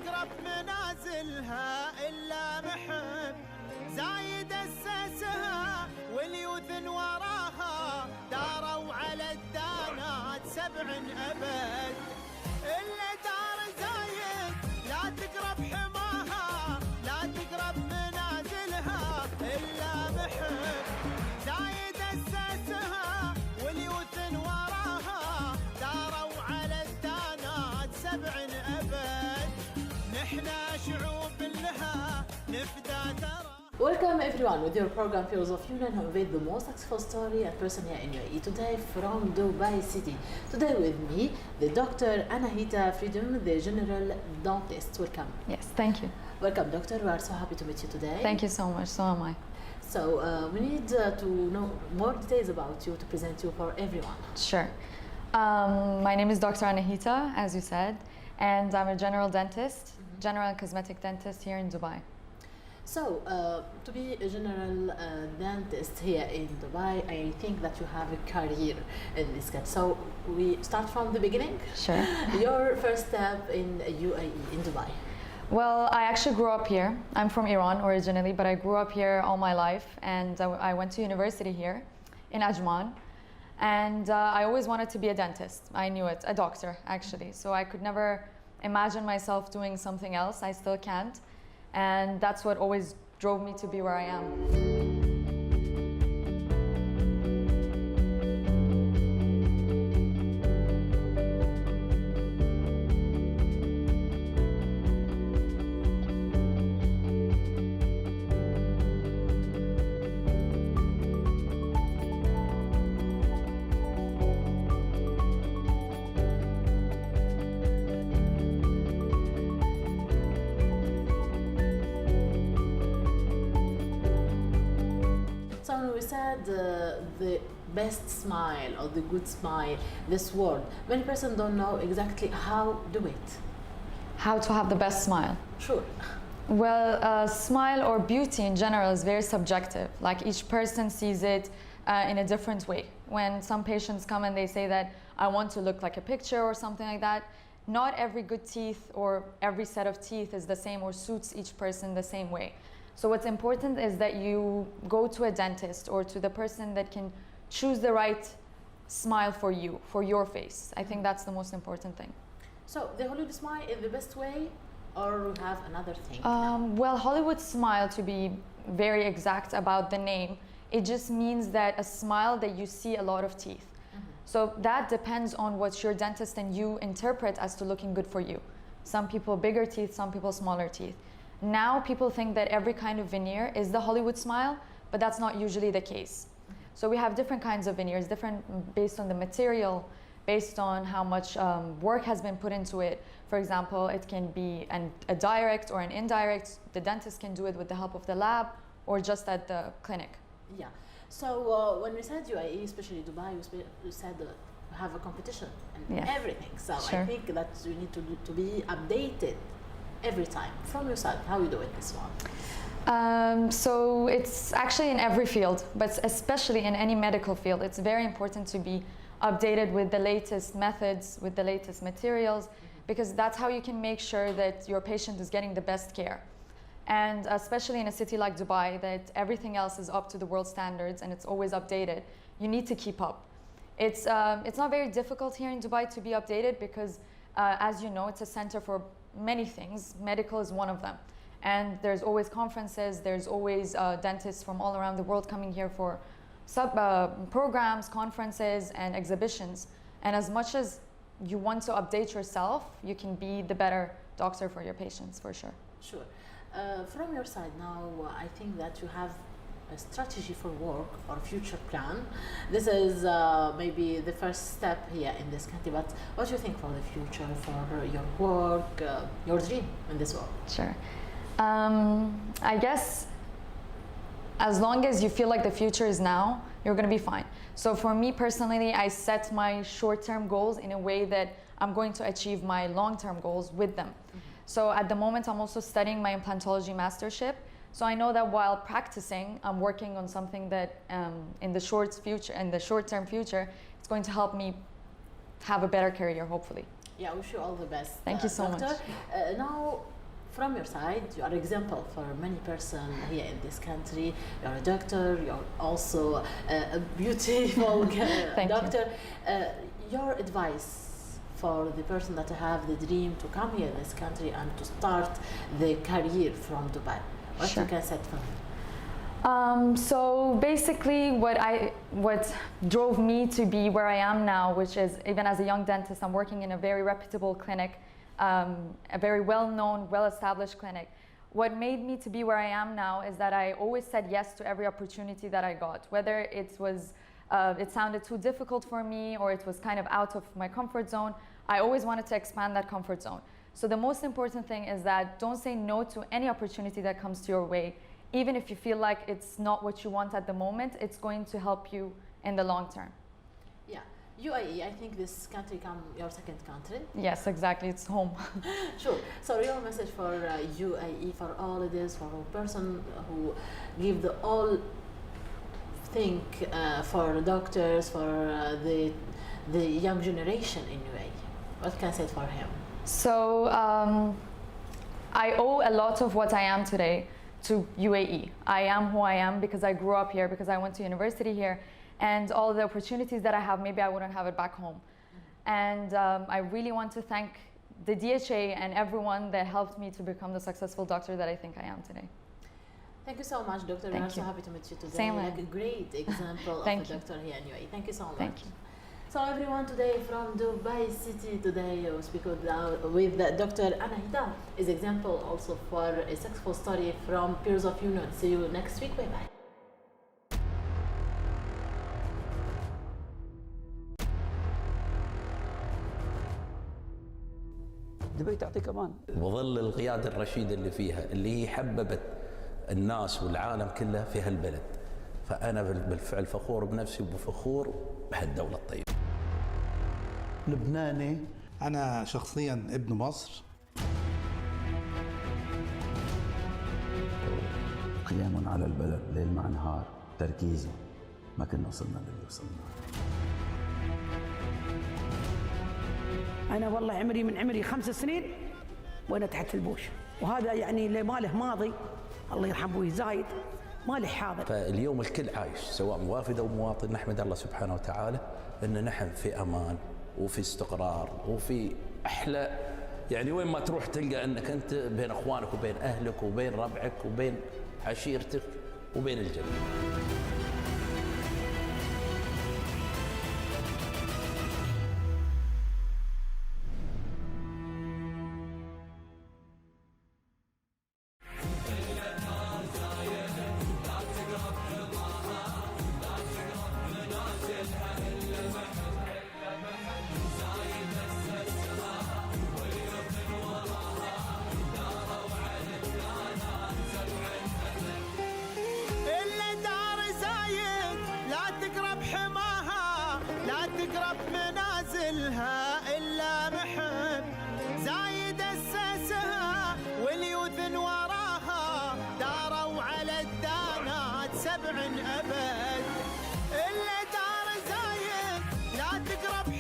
تقرب منازلها إلا محب زايد أسسها واليوث وراها داروا على الدانات 7 أبد إلا دار زايد لا تقرب حماها لا تقرب منازلها إلا محب زايد أسسها واليوث وراها داروا على الدانات 7 أبد نحنا شعوب لها نفدى ترى. Welcome everyone with your program Fields of Union who made the most successful story and person here in UAE today from Dubai City. Today with me, the Dr. Anahita Fereidouni, the General Dentist. Welcome. Yes, thank you. Welcome, Doctor. We are so happy to meet you today. Thank you so much. So am I. So we need to know more details about you to present you for everyone. Sure. My name is Dr. Anahita, as you said, and I'm a general dentist, general and cosmetic dentist here in Dubai. So, to be a general dentist here in Dubai, I think that you have a career in this case. So, we start from the beginning. Sure. Your first step in UAE, in Dubai. Well, I actually grew up here. I'm from Iran originally, but I grew up here all my life, and I went to university here in Ajman. And I always wanted to be a dentist. I knew it, a doctor actually. So I could never imagine myself doing something else. I still can't. And that's what always drove me to be where I am. So we said the best smile or the good smile, this word. Many persons don't know exactly how do it. How to have the best smile? Sure. Well, smile or beauty in general is very subjective. Like each person sees it in a different way. When some patients come and they say that I want to look like a picture or something like that, not every good teeth or every set of teeth is the same or suits each person the same way. So what's important is that you go to a dentist or to the person that can choose the right smile for you, for your face. I think that's the most important thing. So the Hollywood smile is the best way, or we have another thing? Well, Hollywood smile, to be very exact about the name, it just means that a smile that you see a lot of teeth. So that depends on what your dentist and you interpret as to looking good for you. Some people bigger teeth, some people smaller teeth. Now people think that every kind of veneer is the Hollywood smile, but that's not usually the case. So we have different kinds of veneers, different based on the material, based on how much work has been put into it. For example, it can be a direct or an indirect. The dentist can do it with the help of the lab or just at the clinic. Yeah. So when we said UAE, especially Dubai, you said we have a competition and Yes. everything. So Sure. I think that you need to be updated every time. From your side, how you do it this one? So it's actually in every field, but especially in any medical field, it's very important to be updated with the latest methods, with the latest materials, because that's how you can make sure that your patient is getting the best care. And especially in a city like Dubai, that everything else is up to the world standards and it's always updated, you need to keep up. It's not very difficult here in Dubai to be updated because, as you know, it's a center for many things. Medical is one of them. And there's always conferences, there's always dentists from all around the world coming here for programs, conferences, and exhibitions. And as much as you want to update yourself, you can be the better doctor for your patients, for sure. Sure. From your side now, I think that you have a strategy for work or future plan. This is maybe the first step here in this country, but what do you think for the future, for your work, your dream in this world? Sure. I guess as long as you feel like the future is now, you're going to be fine. So for me personally, I set my short-term goals in a way that I'm going to achieve my long-term goals with them. So at the moment, I'm also studying my implantology mastership. So I know that while practicing, I'm working on something that in the short-term future, it's going to help me have a better career, hopefully. Yeah, I wish you all the best. Thank you so doctor. much. Now, from your side, you are example for many person here in this country. You're a doctor. You're also a beautiful doctor. Your advice for the person that have the dream to come here in this country and to start the career from Dubai, what you can say from him? So basically what drove me to be where I am now, which is even as a young dentist, I'm working in a very reputable clinic, a very well-known, well-established clinic. What made me to be where I am now is that I always said yes to every opportunity that I got, whether it was it sounded too difficult for me or it was kind of out of my comfort zone. I always wanted to expand that comfort zone. So the most important thing is that don't say no to any opportunity that comes to your way. Even if you feel like it's not what you want at the moment, it's going to help you in the long term. Yeah, UAE, I think this country come your second country. Yes, exactly, it's home. Sure. So your message for UAE, for all it is, for a person who give the all thing for doctors, for the young generation in UAE. What can I say for him? So I owe a lot of what I am today to UAE. I am who I am because I grew up here, because I went to university here, and all the opportunities that I have, maybe I wouldn't have it back home. And I really want to thank the DHA and everyone that helped me to become the successful doctor that I think I am today. Thank you so much, Doctor. We're so happy to meet you today. Same like a great example of a doctor here in UAE. Thank you so much. Thank you. So everyone, today from Dubai City, today we speak with Dr. Anahita, is example also for a successful story from Peers of Union. See you next week. Bye bye. دبي تعطيك امان وظل القياده الرشيده اللي فيها اللي هي حببت الناس والعالم كله في هالبلد. فانا بالفعل فخور بنفسي وبفخور بهالدوله الطيبه. لبناني. انا شخصيا ابن مصر. قيام على البلد ليل مع نهار، تركيزه، ما كنا وصلنا للي وصلنا. أنا والله عمري 5 سنين وأنا تحت البوش، وهذا يعني اللي ما له ماضي الله يرحم أبوي زايد ما له حاضر. فاليوم الكل عايش سواء موافد أو مواطن، نحمد الله سبحانه وتعالى أن نحن في أمان وفي استقرار وفي أحلى، يعني وين ما تروح تلقى أنك أنت بين أخوانك وبين أهلك وبين ربعك وبين عشيرتك وبين الجنة. تقرب منازلها إلا محب زايد أسسها واليوث وراها داروا على الدانات 7 أبد. إلا دار زايد لا تقرب